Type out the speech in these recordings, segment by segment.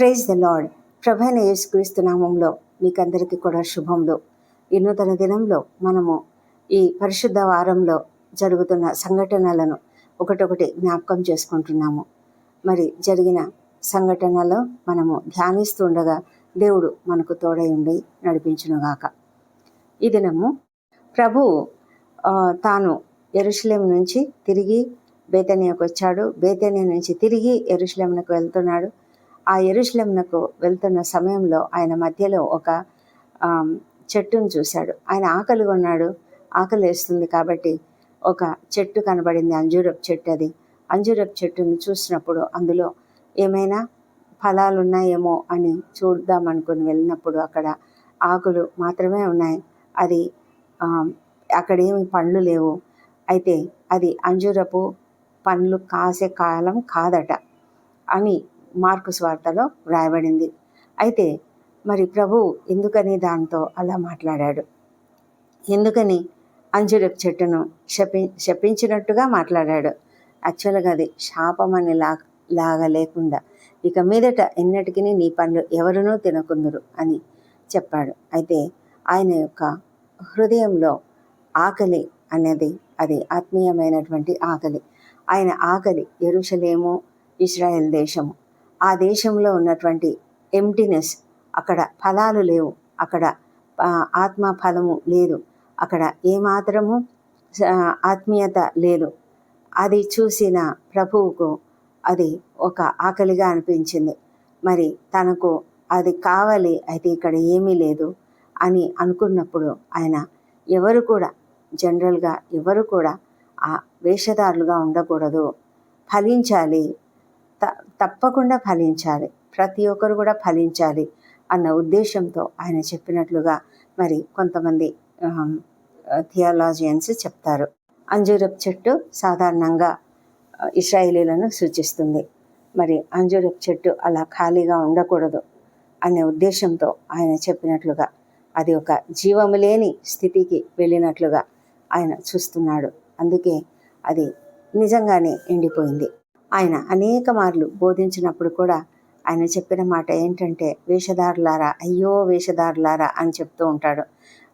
Praise the lord. ప్రభువైన యేసుక్రీస్తు నామంలో మీకందరికీ కూడా శుభములు. ఈ నూతన దినంలో మనము ఈ పరిశుద్ధ వారంలో జరుగుతున్న సంఘటనలను ఒకటొకటి జ్ఞాపకం చేసుకుంటున్నాము. మరి జరిగిన సంఘటనలో మనము ధ్యానిస్తూ ఉండగా దేవుడు మనకు తోడై ఉండి నడిపించునుగాక. ఈ దినము ప్రభువు తాను యెరూషలేము నుంచి తిరిగి బేతనియాకు వచ్చాడు. బేతనియా నుంచి తిరిగి యెరూషలేమునకు వెళ్తున్నాడు. ఆ యెరూషలేమునకు వెళ్తున్న సమయంలో ఆయన మధ్యలో ఒక చెట్టును చూశాడు. ఆయన ఆకలిగా ఉన్నాడు. ఆకలి వేస్తుంది కాబట్టి ఒక చెట్టు కనబడింది, అంజూరపు చెట్టు. అది అంజూరపు చెట్టును చూసినప్పుడు అందులో ఏమైనా ఫలాలు ఉన్నాయేమో అని చూద్దాం అనుకుని వెళ్ళినప్పుడు అక్కడ ఆకులు మాత్రమే ఉన్నాయి. అది అక్కడేమి పండ్లు లేవు. అయితే అది అంజూరపు పండ్లు కాసే కాలం కాదట అని మార్కు సువార్తలో వ్రాయబడింది. అయితే మరి ప్రభువు ఎందుకని దాంతో అలా మాట్లాడాడు? ఎందుకని అంజూరపు చెట్టును శపించినట్టుగా మాట్లాడాడు? యాక్చువల్గా అది శాపం అని లాగా లేకుండా ఇక మీదట ఎన్నటికీ నీ పండ్లు ఎవరునూ తినకుందురు అని చెప్పాడు. అయితే ఆయన యొక్క హృదయంలో ఆకలి అనేది అది ఆత్మీయమైనటువంటి ఆకలి. ఆయన ఆకలి యెరూషలేము, ఇశ్రాయేల్ దేశము. ఆ దేశంలో ఉన్నటువంటి ఎంప్టీనెస్, అక్కడ ఫలాలు లేవు, అక్కడ ఆత్మ ఫలము లేదు, అక్కడ ఏమాత్రము ఆత్మీయత లేదు. అది చూసిన ప్రభువుకు అది ఒక ఆకలిగా అనిపించింది. మరి తనకు అది కావాలి, అయితే ఇక్కడ ఏమీ లేదు అని అనుకున్నప్పుడు ఆయన ఎవరు కూడా జనరల్గా ఎవరు కూడా ఆ వేషధారులుగా ఉండకూడదు. ఫలించాలి, తప్పకుండా ఫలించాలి, ప్రతి ఒక్కరు కూడా ఫలించాలి అన్న ఉద్దేశంతో ఆయన చెప్పినట్లుగా మరి కొంతమంది థియాలజియన్స్ చెప్తారు. అంజూరపు చెట్టు సాధారణంగా ఇశ్రాయేలీలను సూచిస్తుంది. మరి అంజూరపు చెట్టు అలా ఖాళీగా ఉండకూడదు అనే ఉద్దేశంతో ఆయన చెప్పినట్లుగా అది ఒక జీవము లేని స్థితికి వెళ్ళినట్లుగా ఆయన చూస్తున్నాడు. అందుకే అది నిజంగానే ఎండిపోయింది. ఆయన అనేక మార్లు బోధించినప్పుడు కూడా ఆయన చెప్పిన మాట ఏంటంటే, వేషధారులారా, అయ్యో వేషధారులారా అని చెప్తూ ఉంటాడు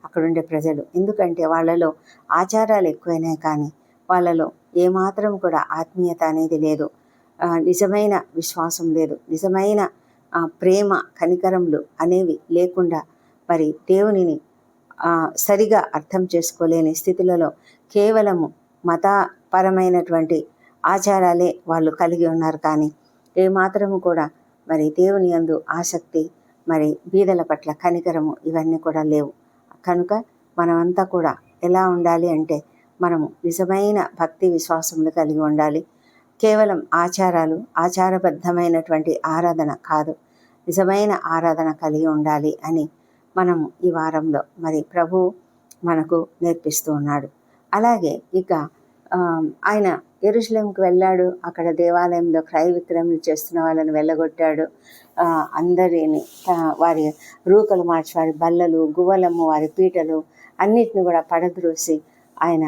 అక్కడుండే ప్రజలు. ఎందుకంటే వాళ్ళలో ఆచారాలు ఎక్కువైనాయి, కానీ వాళ్ళలో ఏమాత్రం కూడా ఆత్మీయత అనేది లేదు, నిజమైన విశ్వాసం లేదు, నిజమైన ప్రేమ కనికరములు అనేవి లేకుండా మరి దేవునిని సరిగా అర్థం చేసుకోలేని స్థితులలో కేవలము మతపరమైనటువంటి ఆచారాలే వాళ్ళు కలిగి ఉన్నారు. కానీ ఏమాత్రము కూడా మరి దేవుని యందు ఆసక్తి, మరి బీదల పట్ల కనికరము ఇవన్నీ కూడా లేవు. కనుక మనమంతా కూడా ఎలా ఉండాలి అంటే, మనము నిజమైన భక్తి విశ్వాసములు కలిగి ఉండాలి. కేవలం ఆచారాలు, ఆచారబద్ధమైనటువంటి ఆరాధన కాదు, నిజమైన ఆరాధన కలిగి ఉండాలి అని మనము ఈ వారంలో మరి ప్రభువు మనకు నేర్పిస్తూ ఉన్నాడు. అలాగే ఇక ఆయన యెరూషలేముకు వెళ్ళాడు. అక్కడ దేవాలయంలో క్రయ విక్రయములు చేస్తున్న వాళ్ళని వెళ్ళగొట్టాడు. అందరిని వారి రూకలు మార్చి, వారి బల్లలు, గువ్వలము, వారి పీటలు అన్నిటిని కూడా పడద్రోసి ఆయన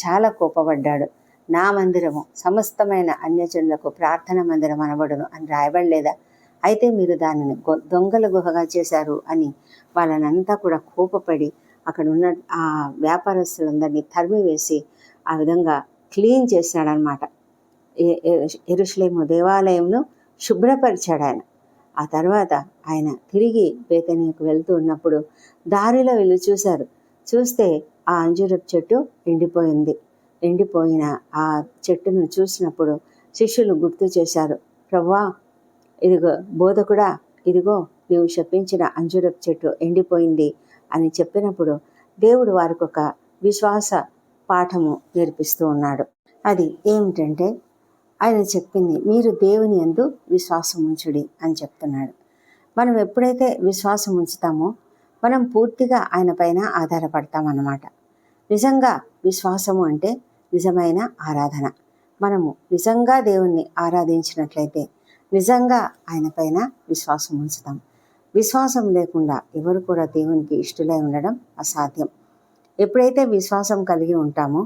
చాలా కోపపడ్డాడు. నా మందిరము సమస్తమైన అన్యజనులకు ప్రార్థన మందిరం అనబడును అని రాయబడలేదా? అయితే మీరు దానిని దొంగల గుహగా చేశారు అని వాళ్ళనంతా కూడా కోపపడి అక్కడ ఉన్న ఆ వ్యాపారస్తులందరినీ తరిమివేసి ఆ విధంగా క్లీన్ చేసినాడనమాట. యెరూషలేము దేవాలయంను శుభ్రపరిచాడు ఆయన. ఆ తర్వాత ఆయన తిరిగి బేతనియాకు వెళ్తూ ఉన్నప్పుడు దారిలో వీళ్ళు చూస్తే ఆ అంజూరపు చెట్టు ఎండిపోయింది. ఎండిపోయిన ఆ చెట్టును చూసినప్పుడు శిష్యులు గుర్తు చేశారు, ప్రభువా, ఇదిగో బోధకుడా, ఇదిగో నీవు శపించిన అంజూరపు చెట్టు ఎండిపోయింది అని చెప్పినప్పుడు దేవుడు వారికి ఒక విశ్వాస పాఠము నేర్పిస్తూ ఉన్నాడు. అది ఏమిటంటే, ఆయన చెప్పింది, మీరు దేవుని యందు విశ్వాసం ఉంచుడి అని చెప్తున్నాడు. మనం ఎప్పుడైతే విశ్వాసం ఉంచుతామో మనం పూర్తిగా ఆయన పైన ఆధారపడతామన్నమాట. నిజంగా విశ్వాసము అంటే నిజమైన ఆరాధన. మనము నిజంగా దేవుణ్ణి ఆరాధించినట్లయితే నిజంగా ఆయన పైన విశ్వాసం ఉంచుతాం. విశ్వాసం లేకుండా ఎవరు కూడా దేవునికి ఇష్టలై ఉండడం అసాధ్యం. ఎప్పుడైతే విశ్వాసం కలిగి ఉంటామో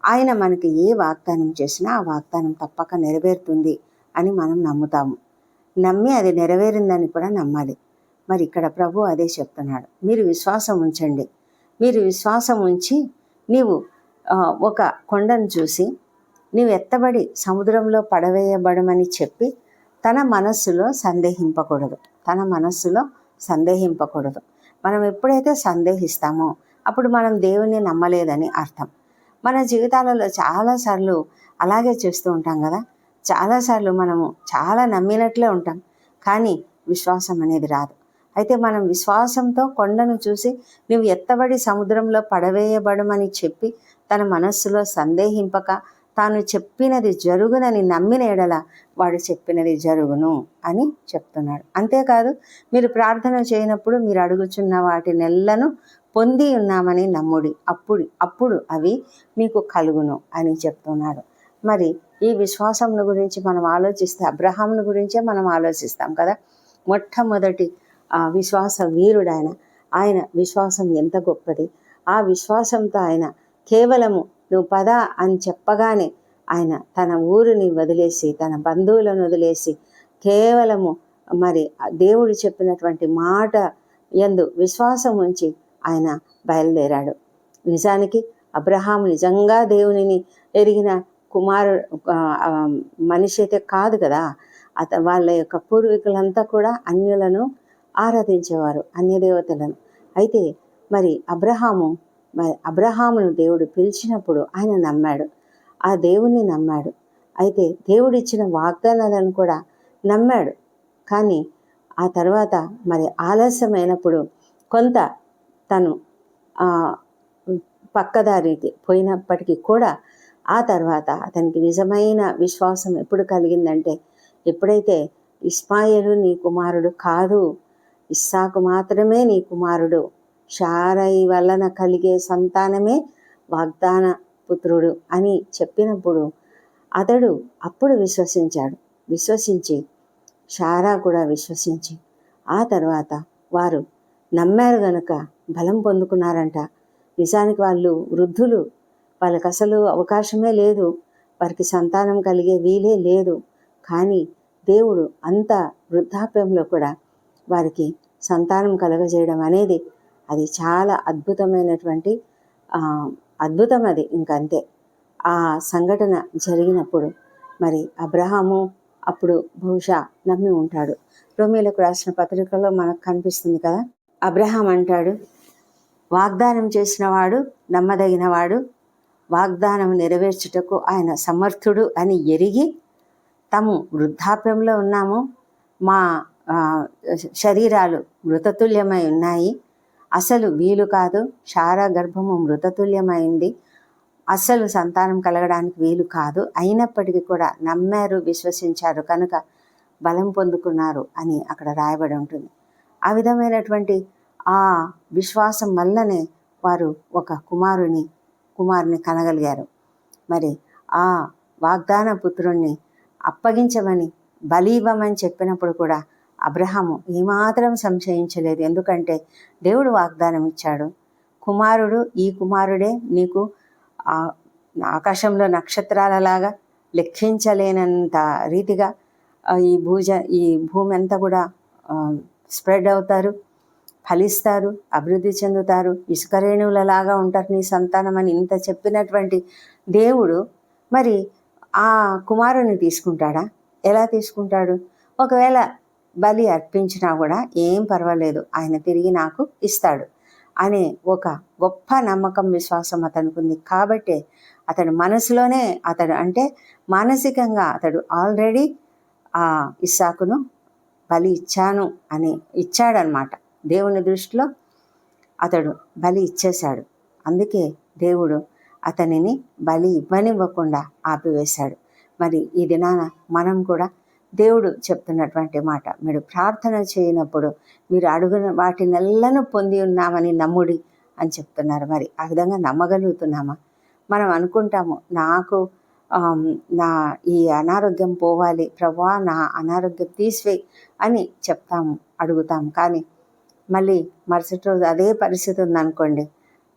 ఆయన మనకి ఏ వాగ్దానం చేసినా ఆ వాగ్దానం తప్పక నెరవేరుతుంది అని మనం నమ్ముతాము. నమ్మి అది నెరవేరిందని కూడా నమ్మాలి. మరి ఇక్కడ ప్రభు అదే చెప్తున్నాడు, మీరు విశ్వాసం ఉంచండి. మీరు విశ్వాసం ఉంచి నీవు ఒక కొండను చూసి నీవు ఎత్తబడి సముద్రంలో పడవేయబడమని చెప్పి తన మనస్సులో సందేహింపకూడదు. మనం ఎప్పుడైతే సందేహిస్తామో అప్పుడు మనం దేవుణ్ణి నమ్మలేదని అర్థం. మన జీవితాలలో చాలాసార్లు అలాగే చేస్తూ ఉంటాం కదా. చాలాసార్లు మనము చాలా నమ్మినట్లే ఉంటాం, కానీ విశ్వాసం అనేది రాదు. అయితే మనం విశ్వాసంతో కొండను చూసి నువ్వు ఎత్తబడి సముద్రంలో పడవేయబడమని చెప్పి తన మనస్సులో సందేహింపక తాను చెప్పినది జరుగునని నమ్మిన ఎడల వాడు చెప్పినది జరుగును అని చెప్తున్నాడు. అంతేకాదు, మీరు ప్రార్థన చేయనప్పుడు మీరు అడుగుచున్న వాటినెల్లను పొంది ఉన్నామని నమ్ముడి, అప్పుడు అవి మీకు కలుగును అని చెప్తున్నాడు. మరి ఈ విశ్వాసంను గురించి మనం ఆలోచిస్తే అబ్రహామును గురించే మనం ఆలోచిస్తాం కదా. మొట్టమొదటి విశ్వాస వీరుడాయన. ఆయన విశ్వాసం ఎంత గొప్పది. ఆ విశ్వాసంతో ఆయన కేవలము నువ్వు పద అని చెప్పగానే ఆయన తన ఊరిని వదిలేసి తన బంధువులను వదిలేసి కేవలము మరి దేవుడు చెప్పినటువంటి మాట యందు విశ్వాసం ఉంచి ఆయన బయలుదేరాడు. నిజానికి అబ్రహాము నిజంగా దేవునిని ఎరిగిన మనిషి అయితే కాదు కదా. వాళ్ళ యొక్క పూర్వీకులంతా కూడా అన్యులను ఆరాధించేవారు, అన్యదేవతలను. అయితే మరి అబ్రహామును దేవుడు పిలిచినప్పుడు ఆయన నమ్మాడు, ఆ దేవుణ్ణి నమ్మాడు. అయితే దేవుడిచ్చిన వాగ్దానాలను కూడా నమ్మాడు. కానీ ఆ తర్వాత మరి ఆలస్యమైనప్పుడు కొంత తను పక్కదారికి పోయినప్పటికీ కూడా ఆ తర్వాత అతనికి నిజమైన విశ్వాసం ఎప్పుడు కలిగిందంటే, ఎప్పుడైతే ఇస్మాయేలు నీ కుమారుడు కాదు, ఇస్సాకు మాత్రమే నీ కుమారుడు, శారయి వలన కలిగే సంతానమే వాగ్దాన పుత్రుడు అని చెప్పినప్పుడు అతడు అప్పుడు విశ్వసించి శారా కూడా విశ్వసించి ఆ తర్వాత వారు నమ్మారు గనుక బలం పొందుకున్నారంట. నిజానికి వాళ్ళు వృద్ధులు, వాళ్ళకి అసలు అవకాశమే లేదు, వారికి సంతానం కలిగే వీలే లేదు. కానీ దేవుడు అంత వృద్ధాప్యంలో కూడా వారికి సంతానం కలగజేయడం అనేది అది చాలా అద్భుతమైనటువంటి అద్భుతం. అది ఇంకంతే. ఆ సంఘటన జరిగినప్పుడు మరి అబ్రహాము అప్పుడు బహుశా నమ్మి ఉంటాడు. రోమీయులకు రాసిన పత్రికలో మనకు కనిపిస్తుంది కదా. అబ్రహాం అంటాడు, వాగ్దానం చేసిన వాడు నమ్మదగినవాడు, వాగ్దానం నెరవేర్చుటకు ఆయన సమర్థుడు అని ఎరిగి తాము వృద్ధాప్యంలో ఉన్నాము, మా శరీరాలు మృతతుల్యమై ఉన్నాయి, అసలు వీలు కాదు, శారా గర్భము మృతతుల్యమైంది, అస్సలు సంతానం కలగడానికి వీలు కాదు, అయినప్పటికీ కూడా నమ్మారు, విశ్వసించారు కనుక బలం పొందుకున్నారు అని అక్కడ రాయబడి ఉంటుంది. ఆ విధమైనటువంటి ఆ విశ్వాసం వల్లనే వారు ఒక కుమారుని కనగలిగారు. మరి ఆ వాగ్దాన పుత్రుణ్ణి అప్పగించమని బలి ఇవ్వమని చెప్పినప్పుడు కూడా అబ్రహాము ఏమాత్రం సంశయించలేదు. ఎందుకంటే దేవుడు వాగ్దానం ఇచ్చాడు, కుమారుడు, ఈ కుమారుడే నీకు ఆకాశంలో నక్షత్రాలలాగా లెక్కించలేనంత రీతిగా ఈ భూమి అంతా కూడా స్ప్రెడ్ అవుతారు, ఫలిస్తారు, అభివృద్ధి చెందుతారు, ఇసుక రేణువులలాగా ఉంటారు నీ సంతానం అని ఇంత చెప్పినటువంటి దేవుడు మరి ఆ కుమారుని తీసుకుంటాడా? ఎలా తీసుకుంటాడు? ఒకవేళ బలి అర్పించినా కూడా ఏం పర్వాలేదు, ఆయన తిరిగి నాకు ఇస్తాడు అనే ఒక గొప్ప నమ్మకం, విశ్వాసం అతనికి ఉంది. కాబట్టే అతడు మనసులోనే అంటే మానసికంగా అతడు ఆల్రెడీ ఆ ఇస్సాకును బలి ఇచ్చాడనమాట. దేవుని దృష్టిలో అతడు బలి ఇచ్చేశాడు. అందుకే దేవుడు అతనిని బలి ఇవ్వనివ్వకుండా ఆపివేశాడు. మరి ఈ దినాన మనం కూడా దేవుడు చెప్తున్నటువంటి మాట, మీరు ప్రార్థన చేయనప్పుడు మీరు అడుగున వాటినెల్లను పొంది ఉన్నామని నమ్ముడి అని చెప్తున్నారు. మరి ఆ విధంగా నమ్మగలుగుతున్నామా? మనం అనుకుంటాము, నాకు నా ఈ అనారోగ్యం పోవాలి ప్రభువా, నా అనారోగ్యం తీసివేయి అని అడుగుతాము. కానీ మళ్ళీ మరుసటి రోజు అదే పరిస్థితి ఉందనుకోండి,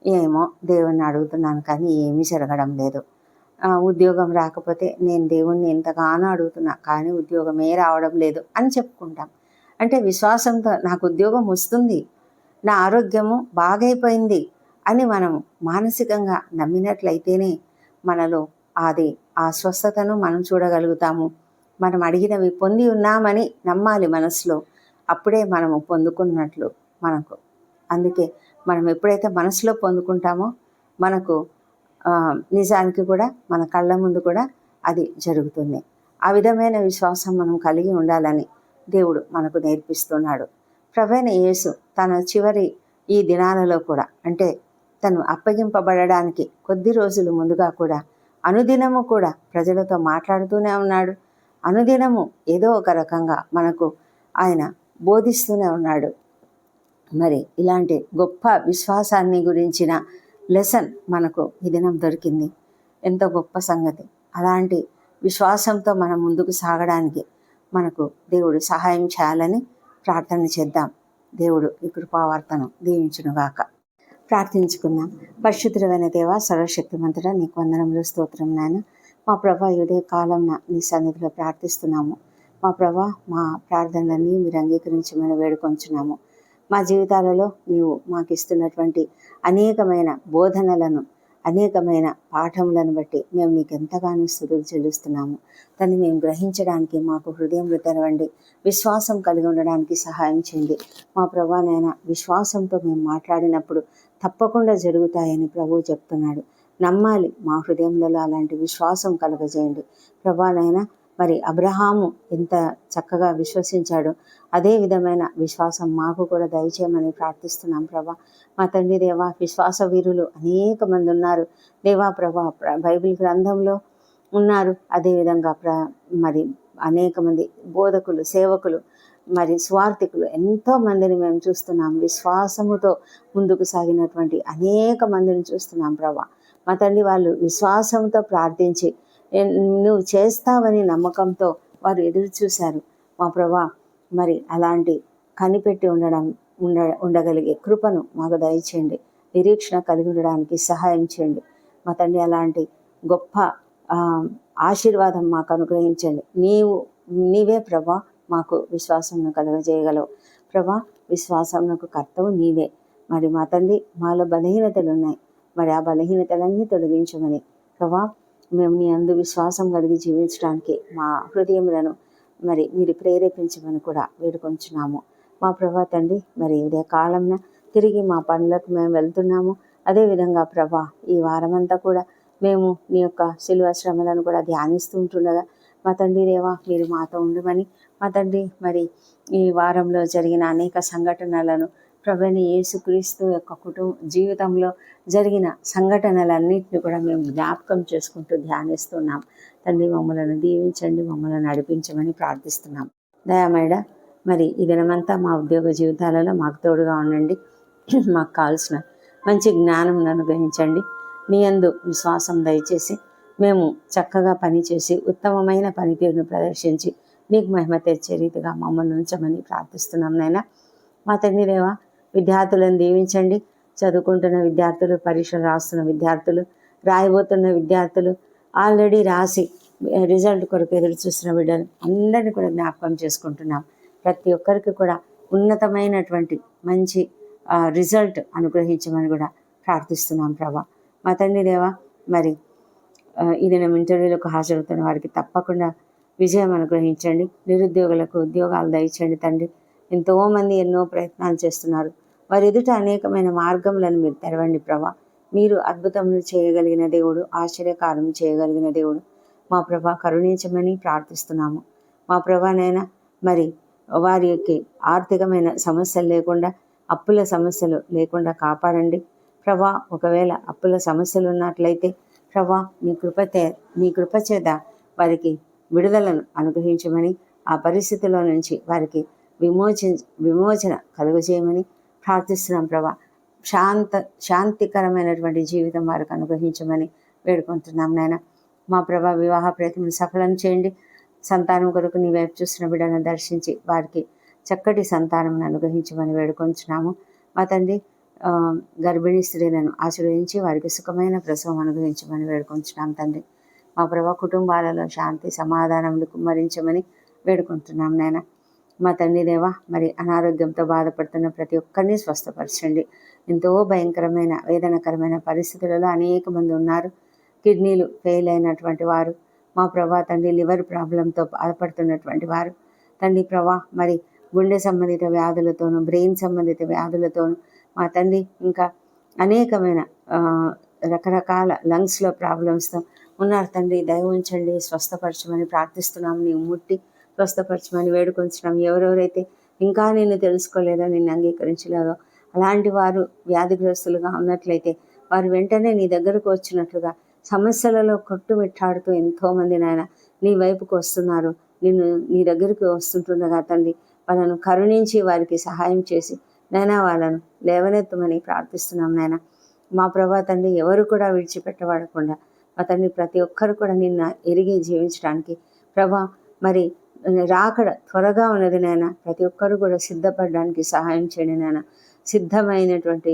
ఏమో దేవుణ్ణి అడుగుతున్నాను కానీ ఏమీ జరగడం లేదు, ఉద్యోగం రాకపోతే నేను దేవుణ్ణి ఎంతగానో అడుగుతున్నా కానీ ఉద్యోగమే రావడం లేదు అని చెప్పుకుంటాం. అంటే విశ్వాసంతో నాకు ఉద్యోగం వస్తుంది, నా ఆరోగ్యము బాగైపోయింది అని మనం మానసికంగా నమ్మినట్లయితేనే మనలో ఆ స్వస్థతను మనం చూడగలుగుతాము. మనం అడిగినవి పొంది ఉన్నామని నమ్మాలి మనసులో. అప్పుడే మనము పొందుకున్నట్లు మనకు. అందుకే మనం ఎప్పుడైతే మనసులో పొందుకుంటామో మనకు నిజానికి కూడా మన కళ్ళ ముందు కూడా అది జరుగుతుంది. ఆ విధమైన విశ్వాసం మనం కలిగి ఉండాలని దేవుడు మనకు నేర్పిస్తున్నాడు. ప్రభువైన యేసు తన చివరి ఈ దినాలలో కూడా, అంటే తను అప్పగింపబడడానికి కొద్ది రోజులు ముందుగా కూడా అనుదినము కూడా ప్రజలతో మాట్లాడుతూనే ఉన్నాడు. అనుదినము ఏదో ఒక రకంగా మనకు ఆయన బోధిస్తూనే ఉన్నాడు. మరి ఇలాంటి గొప్ప విశ్వాసాన్ని గురించిన లెసన్ మనకు ఈ దినం దొరికింది. ఎంతో గొప్ప సంగతి. అలాంటి విశ్వాసంతో మనం ముందుకు సాగడానికి మనకు దేవుడు సహాయం చేయాలని ప్రార్థన చేద్దాం. దేవుడు ఈ కృపావార్తను దీవించునుగాక. ప్రార్థించుకుందాం. పరిశుద్ధుడైన దేవా, సర్వశక్తిమంతుడా, నీకు వందనములు, స్తోత్రం నాయన. మా ప్రభా, ఉదయ కాలంన నీ సన్నిధిలో ప్రార్థిస్తున్నాము. మా ప్రభా, మా ప్రార్థనలన్నీ మీరు అంగీకరించమని వేడుకొంచున్నాము. మా జీవితాలలో నీవు మాకు ఇస్తున్నటువంటి అనేకమైన బోధనలను, అనేకమైన పాఠములను బట్టి మేము నీకు ఎంతగానో స్తుతులు చెల్లిస్తున్నాము. దాన్ని మేము గ్రహించడానికి మాకు హృదయం తెరవండి. విశ్వాసం కలిగి ఉండడానికి సహాయం చేయండి. మా ప్రభానైనా విశ్వాసంతో మేము మాట్లాడినప్పుడు తప్పకుండా జరుగుతాయని ప్రభువు చెప్తున్నాడు. నమ్మాలి. మా హృదయంలో అలాంటి విశ్వాసం కలుగజేయండి ప్రభానైనా. మరి అబ్రహాము ఎంత చక్కగా విశ్వసించాడో అదే విధమైన విశ్వాసం మాకు కూడా దయచేయమని ప్రార్థిస్తున్నాం ప్రభా. మా తండ్రి దేవా, విశ్వాస వీరులు అనేక మంది ఉన్నారు దేవా ప్రభా. బైబిల్ గ్రంథంలో ఉన్నారు. అదేవిధంగా మరి అనేక మంది బోధకులు, సేవకులు, మరి స్వార్థికులు ఎంతో మందిని మేము చూస్తున్నాం. విశ్వాసముతో ముందుకు సాగినటువంటి అనేక మందిని చూస్తున్నాం ప్రభా. మా తండ్రి, వాళ్ళు విశ్వాసంతో ప్రార్థించి నువ్వు చేస్తావని నమ్మకంతో వారు ఎదురు చూశారు మా ప్రభా. మరి అలాంటి కనిపెట్టి ఉండగలిగే కృపను మాకు దయచేయండి. నిరీక్షణ కలిగి ఉండడానికి సహాయం చేయండి మా తండ్రి. అలాంటి గొప్ప ఆశీర్వాదం మాకు అనుగ్రహించండి. నీవే ప్రభా మాకు విశ్వాసంను కలుగజేయగలవు ప్రభా. విశ్వాసంకు కర్తవు నీవే. మరి మా తండ్రి, మాలో బలహీనతలు ఉన్నాయి. మరి ఆ బలహీనతలన్నీ తొలగించమని ప్రభా, మేము నీ అందు విశ్వాసం కలిగి జీవించడానికి మా హృదయములను మరి మీరు ప్రేరేపించమని కూడా వేడుకొంచున్నాము మా ప్రభా తండ్రి. మరి ఇదే కాలంన తిరిగి మా పనులకు మేము వెళ్తున్నాము. అదేవిధంగా ప్రభా, ఈ వారమంతా కూడా మేము నీ యొక్క శిలువ శ్రమలను కూడా ధ్యానిస్తూ ఉంటుండగా మా తండ్రి దేవా, మీరు మాతో ఉండమని మా తండ్రి. మరి ఈ వారంలో జరిగిన అనేక సంఘటనలను ప్రభువైన యేసుక్రీస్తు యొక్క జీవితంలో జరిగిన సంఘటనలన్నింటినీ కూడా మేము జ్ఞాపకం చేసుకుంటూ ధ్యానిస్తున్నాం తండ్రి. మమ్మలను దీవించండి, మమ్మల్ని నడిపించమని ప్రార్థిస్తున్నాం దయామేడ. మరి ఈ దినమంతా మా ఉద్యోగ జీవితాలలో మాకు తోడుగా ఉండండి. మాకు కావాల్సిన మంచి జ్ఞానం అనుగ్రహించండి. నీ యందు విశ్వాసం దయచేసి మేము చక్కగా పనిచేసి ఉత్తమమైన పనితీరును ప్రదర్శించి నీకు మహిమ తెచ్చే రీతిగా మమ్మల్ని ఉంచమని ప్రార్థిస్తున్నాం నాయన. మా తండ్రి దేవా, విద్యార్థులను దీవించండి. చదువుకుంటున్న విద్యార్థులు, పరీక్షలు రాస్తున్న విద్యార్థులు, రాయబోతున్న విద్యార్థులు, ఆల్రెడీ రాసి రిజల్ట్ కొరకు ఎదురు చూస్తున్న బిడ్డలు అందరినీ కూడా జ్ఞాపకం చేసుకుంటున్నాం. ప్రతి ఒక్కరికి కూడా ఉన్నతమైనటువంటి మంచి రిజల్ట్ అనుగ్రహించమని కూడా ప్రార్థిస్తున్నాం ప్రభా. మా తండ్రి దేవా, మరి ఈ దినం ఇంటర్వ్యూలకు హాజరవుతున్న వారికి తప్పకుండా విజయం అనుగ్రహించండి. నిరుద్యోగులకు ఉద్యోగాలు దయచండి తండ్రి. ఎంతోమంది ఎన్నో ప్రయత్నాలు చేస్తున్నారు. వారి ఎదుట అనేకమైన మార్గములను మీరు తెరవండి ప్రభా. మీరు అద్భుతములు చేయగలిగిన దేవుడు, ఆశ్చర్యకారం చేయగలిగిన దేవుడు మా ప్రభా. కరుణించమని ప్రార్థిస్తున్నాము మా ప్రభానైనా. మరి వారికి ఆర్థికమైన సమస్యలు లేకుండా, అప్పుల సమస్యలు లేకుండా కాపాడండి ప్రభా. ఒకవేళ అప్పుల సమస్యలు ఉన్నట్లయితే ప్రభా, నీ కృప చేత వారికి విడుదలను అనుగ్రహించమని, ఆ పరిస్థితిలో నుంచి వారికి విమోచన కలుగజేయమని ప్రార్థిస్తున్నాం ప్రభా. శాంతికరమైనటువంటి జీవితం వారికి అనుగ్రహించమని వేడుకుంటున్నాం నాయన. మా ప్రభా, వివాహ ప్రయత్నం సఫలం చేయండి. సంతానం కొరకు నీ వైపు చూస్తున్న బిడ్డను దర్శించి వారికి చక్కటి సంతానం అనుగ్రహించమని వేడుకొంచున్నాము మా తండ్రి. గర్భిణీ స్త్రీలను ఆశీర్వదించి వారికి సుఖమైన ప్రసవం అనుగ్రహించమని వేడుకొంచున్నాం తండ్రి. మా ప్రభా కుటుంబాలలో శాంతి సమాధానములు కుమ్మరించమని వేడుకుంటున్నాం నాయన. మా తండ్రి దేవా, మరి అనారోగ్యంతో బాధపడుతున్న ప్రతి ఒక్కరిని స్వస్థపరచండి. ఎంతో భయంకరమైన వేదనకరమైన పరిస్థితులలో అనేక మంది ఉన్నారు. కిడ్నీలు ఫెయిల్ అయినటువంటి వారు, మా ప్రభా తండ్రి లివర్ ప్రాబ్లంతో బాధపడుతున్నటువంటి వారు, తండ్రి ప్రభా మరి గుండె సంబంధిత వ్యాధులతోనూ బ్రెయిన్ సంబంధిత వ్యాధులతోనూ మా తండ్రి ఇంకా అనేకమైన రకరకాల లంగ్స్లో ప్రాబ్లమ్స్తో ఉన్నారు తండ్రి. దయ ఉంచండి, స్వస్థపరచమని ప్రార్థిస్తున్నాము. నీవు ముట్టి స్వస్థపరచమని వేడుకొంచున్నాం. ఎవరెవరైతే ఇంకా నిన్ను తెలుసుకోలేదో, నిన్ను అంగీకరించలేదో అలాంటి వారు వ్యాధిగ్రస్తులుగా ఉన్నట్లయితే వారు వెంటనే నీ దగ్గరకు వచ్చినట్లుగా సమస్యలలో కొట్టుమిట్టాడుతూ ఎంతోమంది నాయన నీ వైపుకు వస్తున్నారు. నీ దగ్గరికి వస్తుంటుండగా తండ్రి వాళ్ళను కరుణించి వారికి సహాయం చేసి నైనా వాళ్ళను లేవనెత్తమని ప్రార్థిస్తున్నాం నాయన. మా ప్రభా తండ్రి ఎవరు కూడా విడిచిపెట్టబడకుండా మా తండ్రి ప్రతి ఒక్కరు కూడా నిన్న ఎరిగి జీవించడానికి ప్రభా మరి రాకడ త్వరగా ఉన్నది నాయన. ప్రతి ఒక్కరు కూడా సిద్ధపడడానికి సహాయం చేయండి నాయన. సిద్ధమైనటువంటి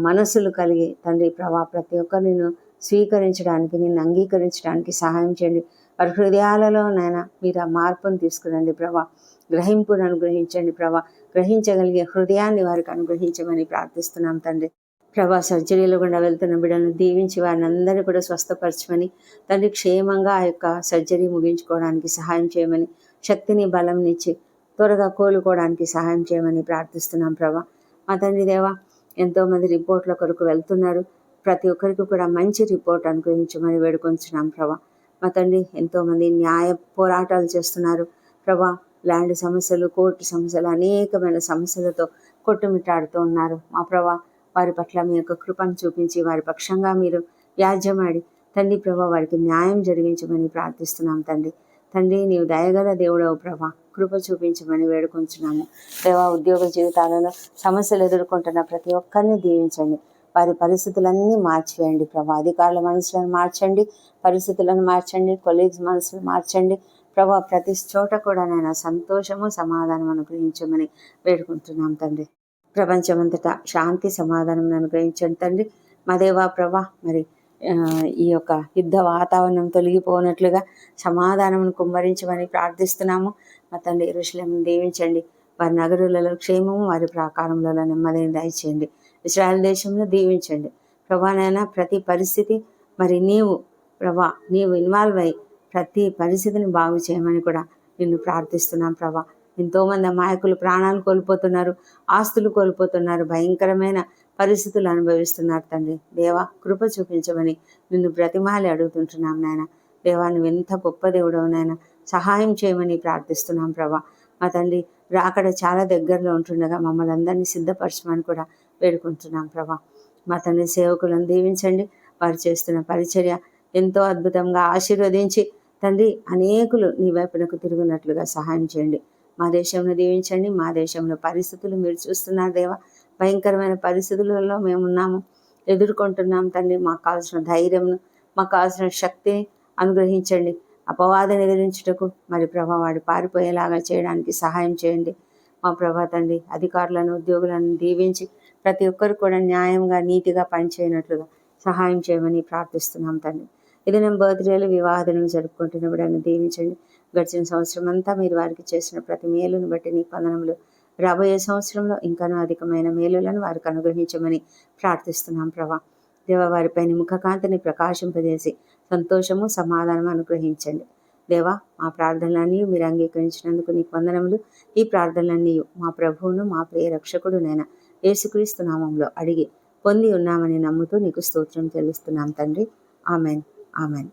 మనసులు కలిగి తండ్రి ప్రభా ప్రతి ఒక్కరు నిన్ను స్వీకరించడానికి, నిన్ను అంగీకరించడానికి సహాయం చేయండి. వారి హృదయాలలో నాయన మీరు ఆ మార్పును తీసుకురండి ప్రభా. గ్రహింపును అనుగ్రహించండి ప్రభా. గ్రహించగలిగే హృదయాన్ని వారికి అనుగ్రహించమని ప్రార్థిస్తున్నాం తండ్రి. ప్రభా సర్జరీలో గుండా వెళ్తున్న బిడ్డలను దీవించి వారిని అందరినీ కూడా స్వస్థపరచమని తండ్రి క్షేమంగా ఆ యొక్క సర్జరీ ముగించుకోవడానికి సహాయం చేయమని, శక్తిని బలంనిచ్చి త్వరగా కోలుకోవడానికి సహాయం చేయమని ప్రార్థిస్తున్నాం ప్రభా. మా తండ్రి దేవా, ఎంతోమంది రిపోర్ట్ల కొరకు వెళ్తున్నారు. ప్రతి ఒక్కరికి కూడా మంచి రిపోర్ట్ అనుగ్రహించమని వేడుకొంచున్నాం ప్రభా. మా తండ్రి ఎంతోమంది న్యాయ పోరాటాలు చేస్తున్నారు ప్రభా. ల్యాండ్ సమస్యలు, కోర్టు సమస్యలు, అనేకమైన సమస్యలతో కొట్టుమిట్టాడుతూ ఉన్నారు. మా ప్రభా వారి పట్ల మీ యొక్క కృపను చూపించి వారి పక్షంగా మీరు వ్యాజ్యమాడి తండ్రి ప్రభా వారికి న్యాయం జరిగించమని ప్రార్థిస్తున్నాం తండ్రి. తండ్రి నీవు దయగల దేవుడవు ప్రభా, కృప చూపించమని వేడుకొంచున్నాము దేవా. ఉద్యోగ జీవితాలలో సమస్యలు ఎదుర్కొంటున్న ప్రతి ఒక్కరిని దీవించండి. వారి పరిస్థితులన్నీ మార్చివేయండి ప్రభా. అధికారుల మనసులను మార్చండి, పరిస్థితులను మార్చండి, కొలీగ్స్ మనసులు మార్చండి ప్రభా. ప్రతి చోట కూడా నేను సంతోషము సమాధానం అనుగ్రహించమని వేడుకుంటున్నాం తండ్రి. ప్రపంచమంతటా శాంతి సమాధానం అనుగ్రహించండి తండ్రి. మా దేవా ప్రభా, మరి ఈ యొక్క యుద్ధ వాతావరణం తొలగిపోనట్లుగా సమాధానమును కుమ్మరించమని ప్రార్థిస్తున్నాము. మా తండ్రి యెరూషలేమును దీవించండి. వారి నగరులలో క్షేమము, వారి ప్రాకారంలో నెమ్మదిని దయచేయండి. ఇశ్రాయేల్ దేశంలో దీవించండి ప్రభానైనా. ప్రతి పరిస్థితి మరి నీవు ఇన్వాల్వ్ అయ్యి ప్రతి పరిస్థితిని బాగు చేయమని కూడా నిన్ను ప్రార్థిస్తున్నాం ప్రభా. ఎంతోమంది అమాయకులు ప్రాణాలు కోల్పోతున్నారు, ఆస్తులు కోల్పోతున్నారు, భయంకరమైన పరిస్థితులు అనుభవిస్తున్నారు తండ్రి. దేవా కృప చూపించమని నిన్ను బ్రతిమాలి అడుగుతుంటున్నాం నాయన. దేవా నువ్వు ఎంత గొప్ప దేవుడవు నాయన, సహాయం చేయమని ప్రార్థిస్తున్నాం ప్రభా. మా తండ్రి రాకడ చాలా దగ్గరలో ఉంటుండగా మమ్మల్ని అందరినీ సిద్ధపరచమని కూడా వేడుకుంటున్నాం ప్రభా. మా తండ్రి సేవకులను దీవించండి. వారు చేస్తున్న పరిచర్య ఎంతో అద్భుతంగా ఆశీర్వదించి తండ్రి అనేకులు నీ వైపునకు తిరుగునట్లుగా సహాయం చేయండి. మా దేశంలో దీవించండి. మా దేశంలో పరిస్థితులు మీరు చూస్తున్నారు దేవా. భయంకరమైన పరిస్థితులలో మేమున్నాము, ఎదుర్కొంటున్నాం తండ్రి. మాకు కావాల్సిన ధైర్యంను, మాకు కావాల్సిన శక్తిని అనుగ్రహించండి. అపవాదం ఎదిరించుటకు మరి ప్రభా వాడు పారిపోయేలాగా చేయడానికి సహాయం చేయండి. మా ప్రభా తండ్రి అధికారులను, ఉద్యోగులను దీవించి ప్రతి ఒక్కరు కూడా న్యాయంగా, నీతిగా పనిచేయనట్లుగా సహాయం చేయమని ప్రార్థిస్తున్నాం తండ్రి. ఇది నేను బర్త్డేలు, వివాహాలను జరుపుకుంటున్న బిడ్డలను దీవించండి. గడిచిన సంవత్సరం అంతా మీరు వారికి చేసిన ప్రతి మేలును బట్టి నీ వందనములు. రాబోయే సంవత్సరంలో ఇంకనూ అధికమైన మేలులను వారికి అనుగ్రహించమని ప్రార్థిస్తున్నాం ప్రభా. దేవ వారిపై నీ ముఖకాంతిని ప్రకాశింపజేసి సంతోషము, సమాధానం అనుగ్రహించండి. దేవా మా ప్రార్థనలన్నీ మీరు అంగీకరించినందుకు నీకు వందనములు. ఈ ప్రార్థనలన్నీ మా ప్రభువును, మా ప్రియ రక్షకుడునైన యేసుక్రీస్తు నామంలో అడిగి పొంది ఉన్నామని నమ్ముతూ నీకు స్తోత్రం చెల్లిస్తున్నాం తండ్రి. Amen, amen.